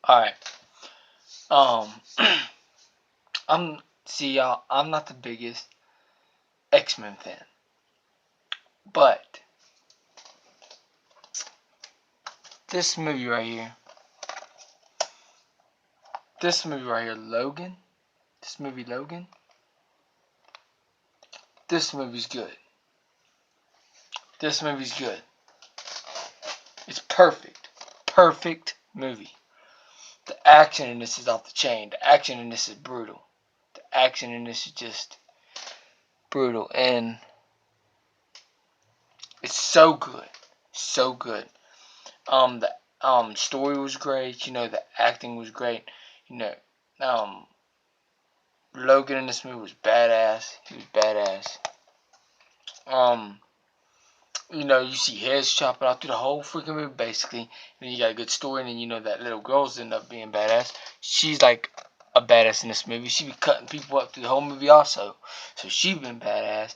Alright. Um y'all, I'm not the biggest X-Men fan. But this movie right here. This movie right here, Logan. This movie Logan. This movie's good. This movie's good. It's perfect. Perfect movie. The action in this is off the chain. The action in this is brutal. The action in this is just brutal. And it's so good. So good. The story was great. The acting was great. You know, um, Logan in this movie was badass. He was badass. Um, you see heads chopping out through the whole freaking movie, basically. And then you got a good story, and then that little girl's end up being badass. She's like a badass in this movie. She be cutting people up through the whole movie also. So she been badass.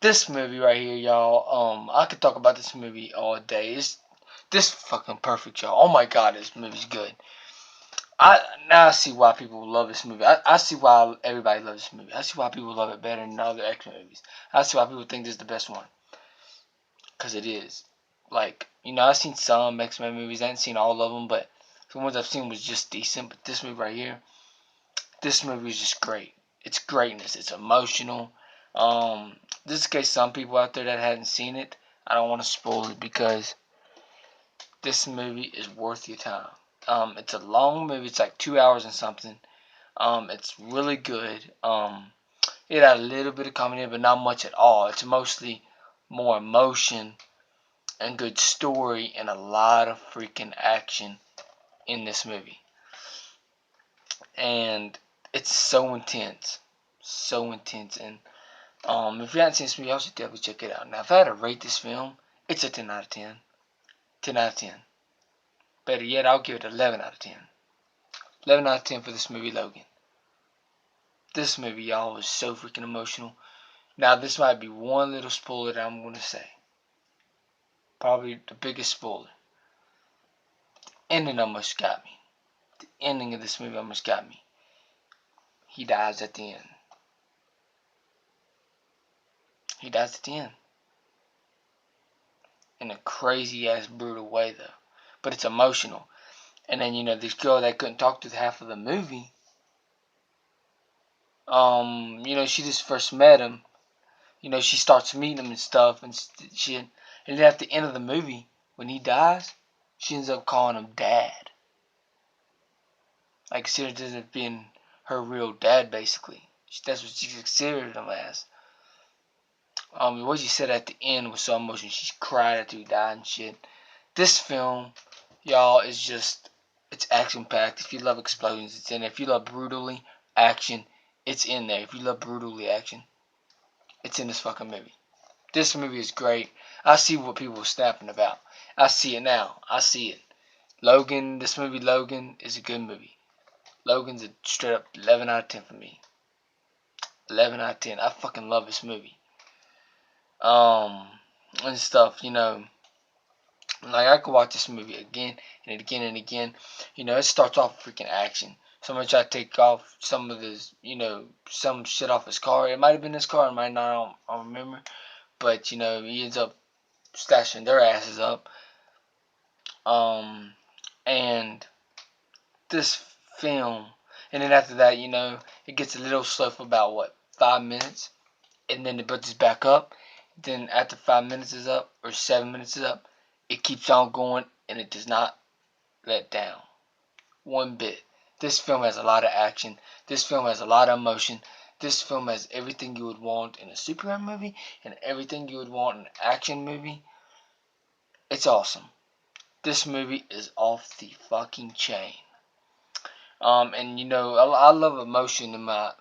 This movie right here, y'all, I could talk about this movie all day. It's this fucking perfect, y'all. Oh my god, this movie's good. I see why people love this movie. I see why everybody loves this movie. I see why people love it better than other X-Men movies. I see why people think this is the best one. Because it is. Like, I've seen some X-Men movies. I haven't seen all of them, but the ones I've seen was just decent. But this movie right here, this movie is just great. It's greatness. It's emotional. This is in case some people out there that hadn't seen it, I don't want to spoil it because this movie is worth your time. It's a long movie. It's like 2 hours and something. It's really good. It had a little bit of comedy, but not much at all. It's mostly more emotion and good story and a lot of freaking action in this movie. And it's so intense. So intense. And if you haven't seen this movie, you should definitely check it out. Now, if I had to rate this film, it's a 10 out of 10. 10 out of 10. Better yet, I'll give it 11 out of 10. 11 out of 10 for this movie, Logan. This movie, y'all, was so freaking emotional. Now, this might be one little spoiler that I'm going to say. Probably the biggest spoiler. Ending almost got me. The ending of this movie almost got me. He dies at the end. He dies at the end. In a crazy ass brutal way though. But it's emotional. And then this girl that couldn't talk through half of the movie. She just first met him. She starts meeting him and stuff, and then at the end of the movie, when he dies, she ends up calling him dad. Like considered as being her real dad, basically. That's what she considered him as. What she said at the end was so emotional. She cried after he died and shit. This film, y'all, is just, it's action packed. If you love explosions, it's in there. If you love brutally action, it's in there. If you love brutally action, it's in this fucking movie. This movie is great. I see what people are snapping about. I see it now. I see it. Logan, this movie Logan is a good movie. Logan's a straight up 11 out of 10 for me. 11 out of 10. I fucking love this movie. And stuff, like I could watch this movie again and again and again. It starts off freaking action. Somebody try to take off some of his, some shit off his car. It might have been his car, it might not. I don't remember. But he ends up stashing their asses up. And this film, and then after that, it gets a little slow for about 5 minutes, and then it builds back up. Then after 5 minutes is up or 7 minutes is up, it keeps on going and it does not let down one bit. This film has a lot of action. This film has a lot of emotion. This film has everything you would want in a superhero movie and everything you would want in an action movie. It's awesome. This movie is off the fucking chain. And I love emotion in my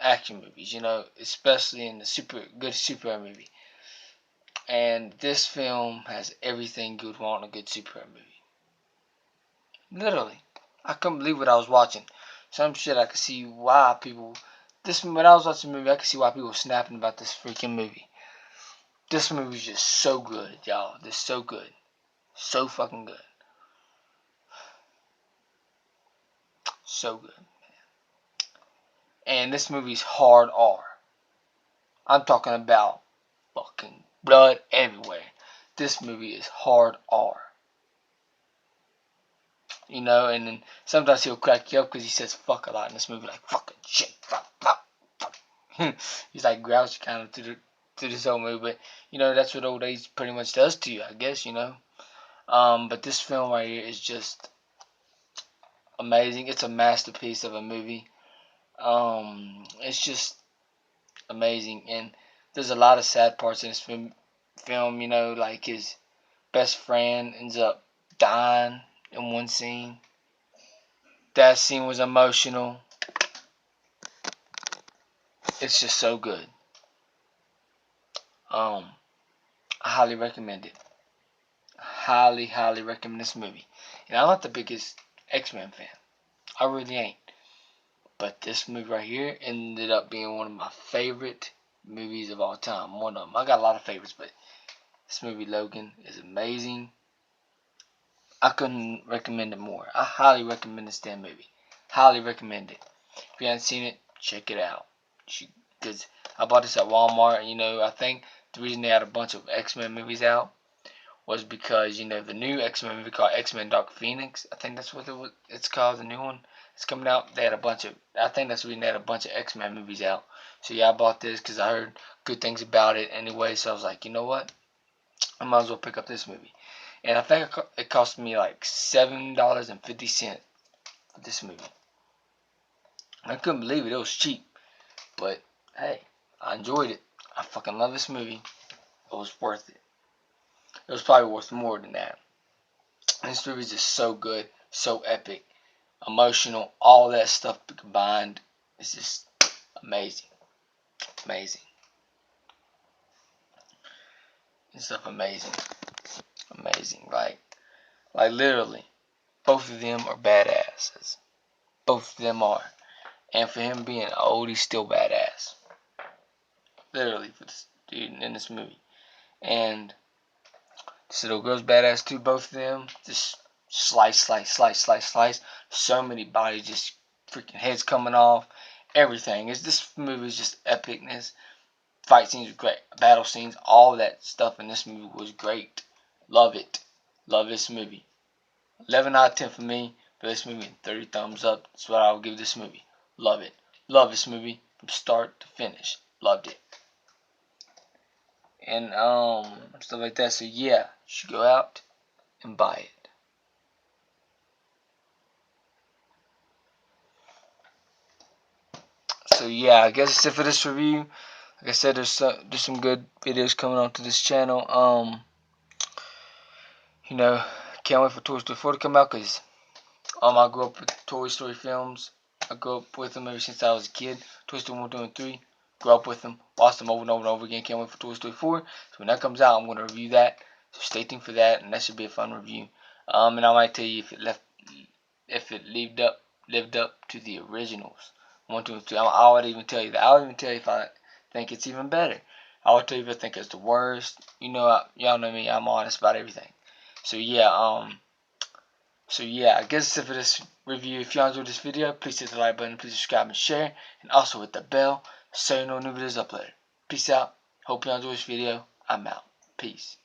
action movies. Especially in the good superhero movie. And this film has everything you would want in a good superhero movie. Literally. I couldn't believe what I was watching. Some shit I could see why people. When I was watching the movie, I could see why people were snapping about this freaking movie. This movie is just so good, y'all. It's so good. So fucking good. So good. And this movie's hard R. I'm talking about fucking blood everywhere. This movie is hard R. You know, and then sometimes he'll crack you up because he says fuck a lot in this movie, like fucking shit, fuck, fuck, fuck. He's like grouchy kind of to this whole movie, but you know that's what old age pretty much does to you, I guess. You know, but this film right here is just amazing. It's a masterpiece of a movie. It's just amazing, and there's a lot of sad parts in this film. You know, like his best friend ends up dying in one scene. That scene was emotional. It's just so good. I highly recommend it. Highly, highly recommend this movie. And I'm not the biggest X-Men fan. I really ain't. But this movie right here ended up being one of my favorite movies of all time. One of them. I got a lot of favorites, but this movie, Logan, is amazing. I couldn't recommend it more. I highly recommend this damn movie. Highly recommend it. If you haven't seen it, check it out. Because I bought this at Walmart. You know, I think the reason they had a bunch of X-Men movies out was because, you know, the new X-Men movie called X-Men Dark Phoenix, I think that's what it's called, the new one. It's coming out. They had a bunch of, I think that's the reason they had a bunch of X-Men movies out. So yeah, I bought this because I heard good things about it anyway. So I was like, you know what? I might as well pick up this movie. And I think it cost me like $7.50 for this movie. I couldn't believe it. It was cheap. But hey, I enjoyed it. I fucking love this movie. It was worth it. It was probably worth more than that. This movie is just so good, so epic, emotional, all that stuff combined. It's just amazing, amazing. This stuff amazing, amazing. Like literally, both of them are badasses. Both of them are. And for him being old, he's still badass. Literally, for this dude in this movie. And this little girl's badass too, both of them. Just slice, slice, slice, slice, slice. So many bodies, just freaking heads coming off. Everything. This movie is just epicness. Fight scenes were great. Battle scenes, all that stuff in this movie was great. Love it. Love this movie. 11 out of 10 for me for this movie. 30 thumbs up. That's what I would give this movie. Love it. Love this movie from start to finish. Loved it. And stuff like that. So yeah, you should go out and buy it. So yeah, I guess that's it for this review. Like I said, there's some good videos coming onto this channel. You know, can't wait for Toy Story 4 to come out because I grew up with Toy Story films. I grew up with them ever since I was a kid. Toy Story 1, 2, and 3. Grew up with them. Watched them over and over and over again. Can't wait for Toy Story 4. So when that comes out, I'm going to review that. So stay tuned for that, and that should be a fun review. And I might tell you if it lived up to the originals. 1, 2, and 3. I would even tell you that. I would even tell you if I think it's even better. I would tell you if I think it's the worst. You know, y'all know me. I'm honest about everything. So yeah, I guess that's it for this review. If you enjoyed this video, please hit the like button, please subscribe and share, and also hit the bell so you know new videos uploaded. Peace out. Hope you enjoyed this video. I'm out. Peace.